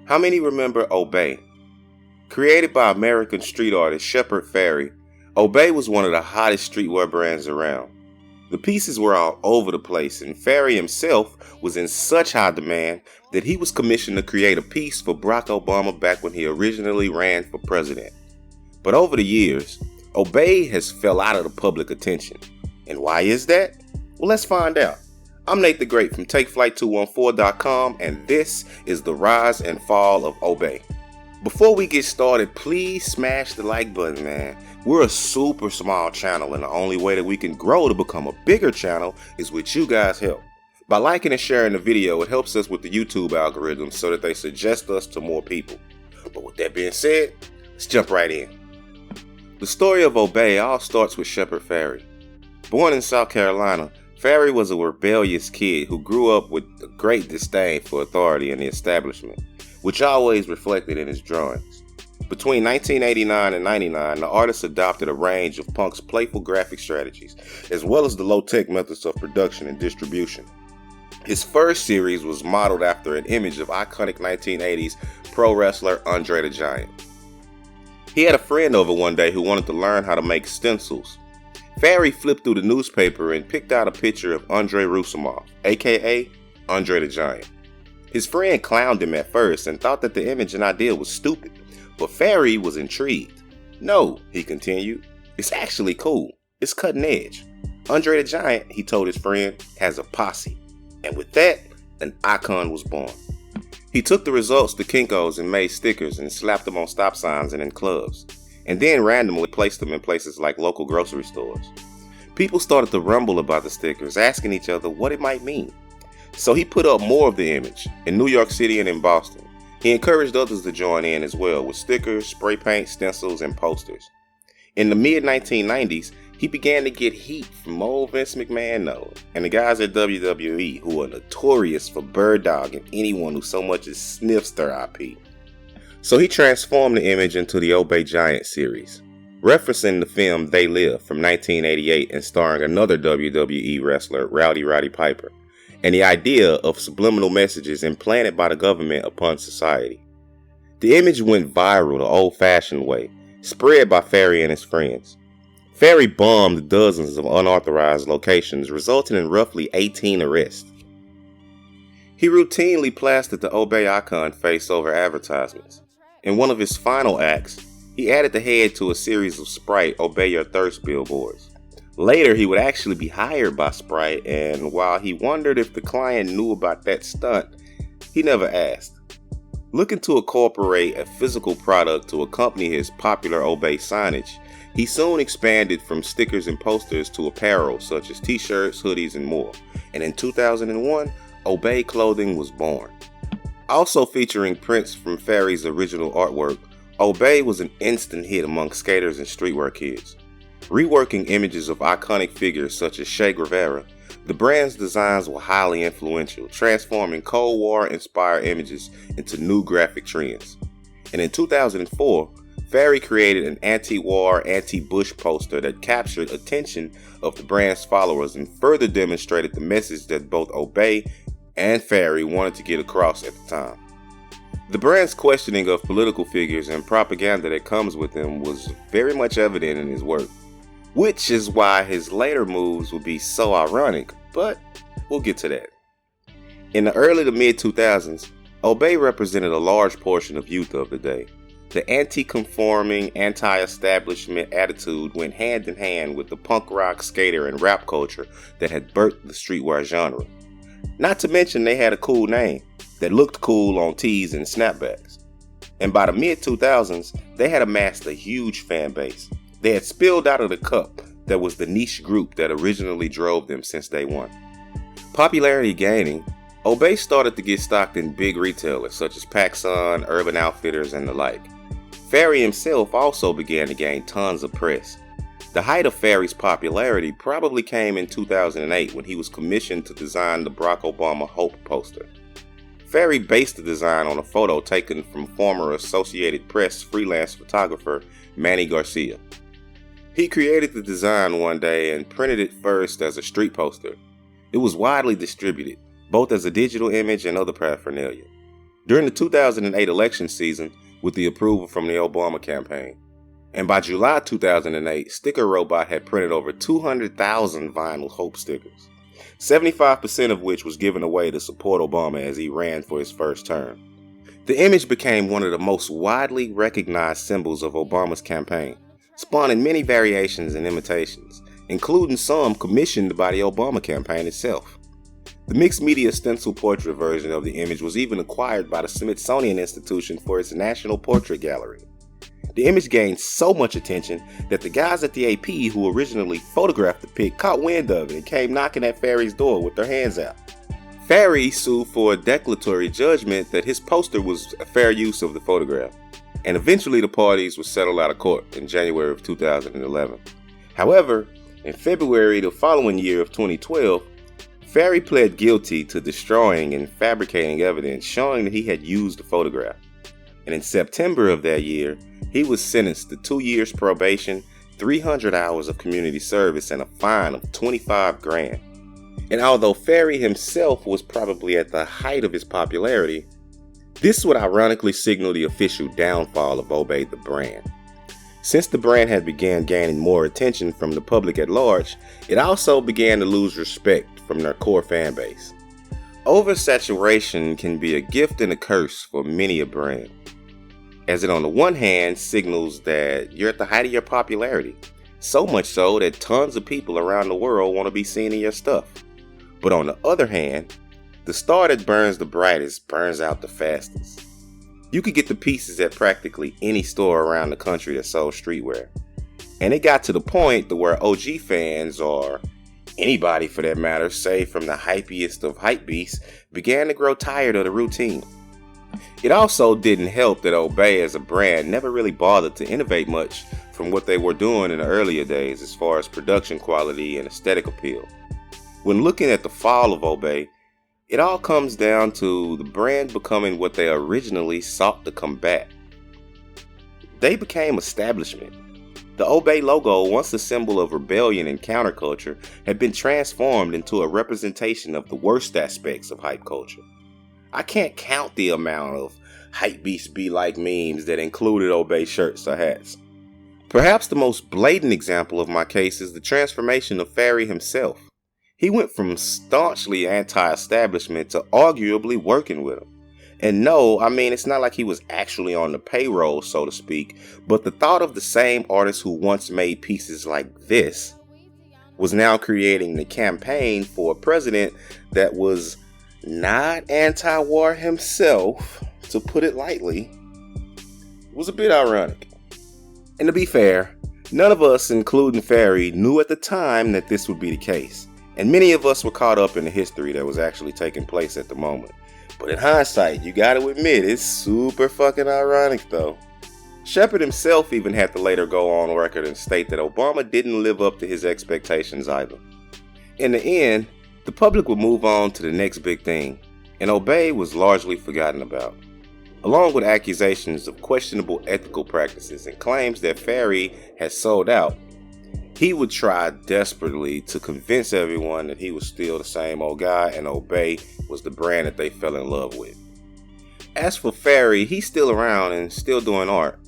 How many remember Obey? Created by American street artist Shepard Fairey, Obey was one of the hottest streetwear brands around. The pieces were all over the place, and Fairey himself was in such high demand that he was commissioned to create a piece for Brack Obama back when he originally ran for president. But over the years, Obey has fell out of the public attention. And why is that? Well, let's find out. I'm Nate the Great from TakeFlight214.com, and this is the rise and fall of Obey. Before we get started, please smash the like button, man. We're a super small channel, and the only way that we can grow to become a bigger channel is with you guys' help. By liking and sharing the video, it helps us with the YouTube algorithm so that they suggest us to more people. But with that being said, let's jump right in. The story of Obey all starts with Shepard Fairey. Born in South Carolina, Fairey was a rebellious kid who grew up with a great disdain for authority in the establishment, which always reflected in his drawings. Between 1989 and 99, the artist adopted a range of punk's playful graphic strategies, as well as the low-tech methods of production and distribution. His first series was modeled after an image of iconic 1980s pro wrestler Andre the Giant. He had a friend over one day who wanted to learn how to make stencils. Fairey flipped through the newspaper and picked out a picture of Andre Roussimoff, aka Andre the Giant. His friend clowned him at first and thought that the image and idea was stupid, but Fairey was intrigued. "No," he continued, "it's actually cool. It's cutting edge. Andre the Giant," he told his friend, "has a posse." And with that, an icon was born. He took the results to Kinko's and made stickers and slapped them on stop signs and in clubs, and then randomly placed them in places like local grocery stores. People started to rumble about the stickers, asking each other what it might mean. So he put up more of the image in New York City and in Boston. He encouraged others to join in as well with stickers, spray paint, stencils, and posters. In the mid-1990s, he began to get heat from old Vince McMahon and the guys at WWE, who are notorious for bird dogging anyone who so much as sniffs their IP. So he transformed the image into the Obey Giant series, referencing the film They Live from 1988 and starring another WWE wrestler, Rowdy Roddy Piper, and the idea of subliminal messages implanted by the government upon society. The image went viral the old-fashioned way, spread by Fairey and his friends. Fairey bombed dozens of unauthorized locations, resulting in roughly 18 arrests. He routinely plastered the Obey icon face over advertisements. In one of his final acts, he added the head to a series of Sprite Obey Your Thirst billboards. Later, he would actually be hired by Sprite, and while he wondered if the client knew about that stunt, he never asked. Looking to incorporate a physical product to accompany his popular Obey signage, he soon expanded from stickers and posters to apparel such as t-shirts, hoodies, and more. And in 2001, Obey clothing was born. Also featuring prints from Fairey's original artwork, Obey was an instant hit among skaters and streetwear kids. Reworking images of iconic figures such as Che Guevara, the brand's designs were highly influential, transforming Cold War-inspired images into new graphic trends. And in 2004, Fairey created an anti-war, anti-Bush poster that captured attention of the brand's followers and further demonstrated the message that both Obey and Fairey wanted to get across at the time. The brand's questioning of political figures and propaganda that comes with them was very much evident in his work, which is why his later moves would be so ironic, but we'll get to that. In the early to mid-2000s, Obey represented a large portion of youth of the day. The anti-conforming, anti-establishment attitude went hand in hand with the punk rock, skater, and rap culture that had birthed the streetwear genre. Not to mention they had a cool name that looked cool on tees and snapbacks. And by the mid-2000s, they had amassed a huge fan base. They had spilled out of the cup that was the niche group that originally drove them since day one. Popularity gaining, Obey started to get stocked in big retailers such as PacSun, Urban Outfitters, and the like. Fairey himself also began to gain tons of press. The height of Fairey's popularity probably came in 2008 when he was commissioned to design the Brack Obama Hope poster. Fairey based the design on a photo taken from former Associated Press freelance photographer Manny Garcia. He created the design one day and printed it first as a street poster. It was widely distributed, both as a digital image and other paraphernalia. during the 2008 election season with the approval from the Obama campaign. And by July 2008, Sticker Robot had printed over 200,000 vinyl Hope stickers, 75% of which was given away to support Obama as he ran for his first term. The image became one of the most widely recognized symbols of Obama's campaign, spawning many variations and imitations, including some commissioned by the Obama campaign itself. The mixed media stencil portrait version of the image was even acquired by the Smithsonian Institution for its National Portrait Gallery. The image gained so much attention that the guys at the AP who originally photographed the pic caught wind of it and came knocking at Fairey's door with their hands out. Fairey sued for a declaratory judgment that his poster was a fair use of the photograph, and eventually the parties were settled out of court in January of 2011. However, in February the following year of 2012, Fairey pled guilty to destroying and fabricating evidence showing that he had used the photograph. And in September of that year, he was sentenced to 2 years probation, 300 hours of community service, and a fine of $25,000. And although Fairey himself was probably at the height of his popularity, this would ironically signal the official downfall of Obey the brand. Since the brand had began gaining more attention from the public at large, it also began to lose respect from their core fan base. Oversaturation can be a gift and a curse for many a brand, as it on the one hand signals that you're at the height of your popularity, so much so that tons of people around the world want to be seen in your stuff. But on the other hand, the star that burns the brightest burns out the fastest. You could get the pieces at practically any store around the country that sold streetwear. And it got to the point to where OG fans, or anybody for that matter, say from the hypiest of hypebeasts, began to grow tired of the routine. It also didn't help that Obey as a brand never really bothered to innovate much from what they were doing in the earlier days as far as production quality and aesthetic appeal. When looking at the fall of Obey, it all comes down to the brand becoming what they originally sought to combat. They became establishment. The Obey logo, once a symbol of rebellion and counterculture, had been transformed into a representation of the worst aspects of hype culture. I can't count the amount of hypebeast be like memes that included Obey shirts or hats. Perhaps the most blatant example of my case is the transformation of Fairey himself. He went from staunchly anti-establishment to arguably working with him. And no, I mean, it's not like he was actually on the payroll, so to speak, but the thought of the same artist who once made pieces like this was now creating the campaign for a president that was not anti-war himself, to put it lightly, was a bit ironic. And to be fair, none of us, including Fairey, knew at the time that this would be the case. And many of us were caught up in the history that was actually taking place at the moment. But in hindsight, you gotta admit, it's super fucking ironic though. Shepard himself even had to later go on record and state that Obama didn't live up to his expectations either. In the end, the public would move on to the next big thing, and Obey was largely forgotten about, along with accusations of questionable ethical practices and claims that Fairey had sold out. He would try desperately to convince everyone that he was still the same old guy and Obey was the brand that they fell in love with. As for Fairey, he's still around and still doing art.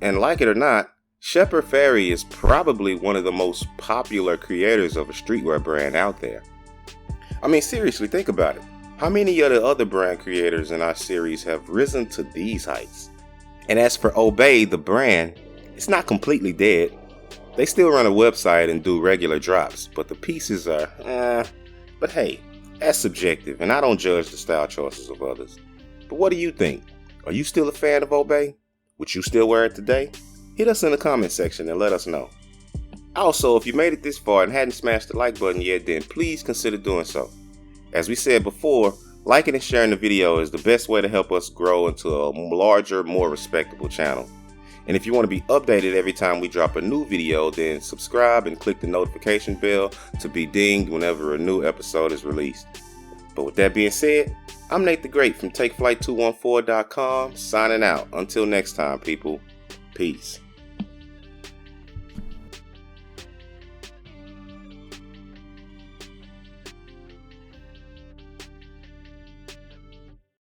And like it or not, Shepard Fairey is probably one of the most popular creators of a streetwear brand out there. I mean, seriously, think about it. How many of the other brand creators in our series have risen to these heights? And as for Obey, the brand, it's not completely dead. They still run a website and do regular drops, but the pieces are, but hey, that's subjective, and I don't judge the style choices of others. But what do you think? Are you still a fan of Obey? Would you still wear it today? Hit us in the comment section and let us know. Also, if you made it this far and hadn't smashed the like button yet, then please consider doing so. As we said before, liking and sharing the video is the best way to help us grow into a larger, more respectable channel. And if you want to be updated every time we drop a new video, then subscribe and click the notification bell to be dinged whenever a new episode is released. But with that being said, I'm Nate the Great from TakeFlight214.com signing out. Until next time, people. Peace.